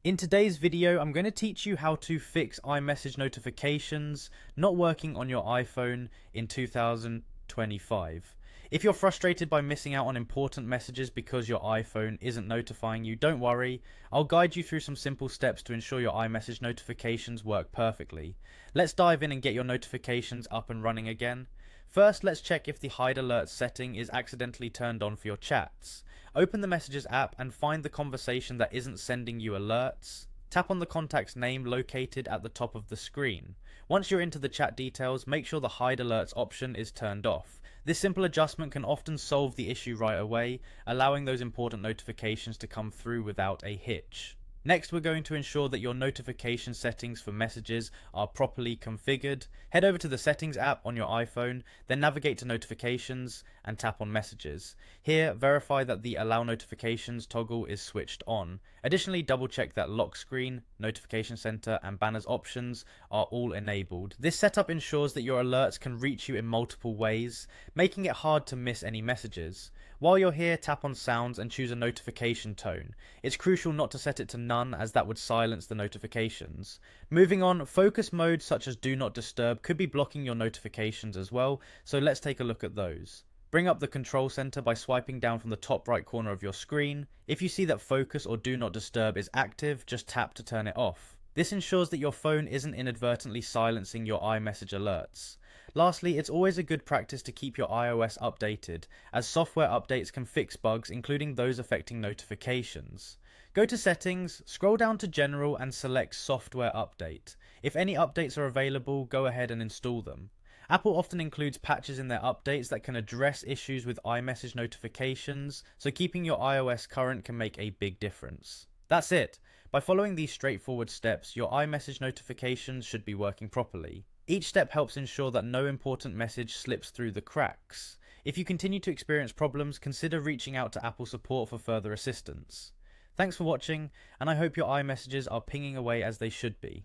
In today's video, I'm going to teach you how to fix iMessage notifications not working on your iPhone in 2025. If you're frustrated by missing out on important messages because your iPhone isn't notifying you, don't worry. I'll guide you through some simple steps to ensure your iMessage notifications work perfectly. Let's dive in and get your notifications up and running again. First, let's check if the hide alerts setting is accidentally turned on for your chats. Open the Messages app and find the conversation that isn't sending you alerts. Tap on the contact's name located at the top of the screen. Once you're into the chat details, make sure the hide alerts option is turned off. This simple adjustment can often solve the issue right away, allowing those important notifications to come through without a hitch. Next, we're going to ensure that your notification settings for messages are properly configured. Head over to the Settings app on your iPhone, then navigate to Notifications and tap on Messages. Here, verify that the Allow Notifications toggle is switched on. Additionally, double check that Lock Screen, Notification Center, and Banners options are all enabled. This setup ensures that your alerts can reach you in multiple ways, making it hard to miss any messages. While you're here, tap on Sounds and choose a notification tone. It's crucial not to set it to none, as that would silence the notifications. Moving on, focus modes such as Do Not Disturb could be blocking your notifications as well, so let's take a look at those. Bring up the control center by swiping down from the top right corner of your screen. If you see that Focus or Do Not Disturb is active, just tap to turn it off. This ensures that your phone isn't inadvertently silencing your iMessage alerts. Lastly, it's always a good practice to keep your iOS updated, as software updates can fix bugs, including those affecting notifications. Go to Settings, scroll down to General and select Software Update. If any updates are available, go ahead and install them. Apple often includes patches in their updates that can address issues with iMessage notifications, so keeping your iOS current can make a big difference. That's it. By following these straightforward steps, your iMessage notifications should be working properly. Each step helps ensure that no important message slips through the cracks. If you continue to experience problems, consider reaching out to Apple support for further assistance. Thanks for watching, and I hope your iMessages are pinging away as they should be.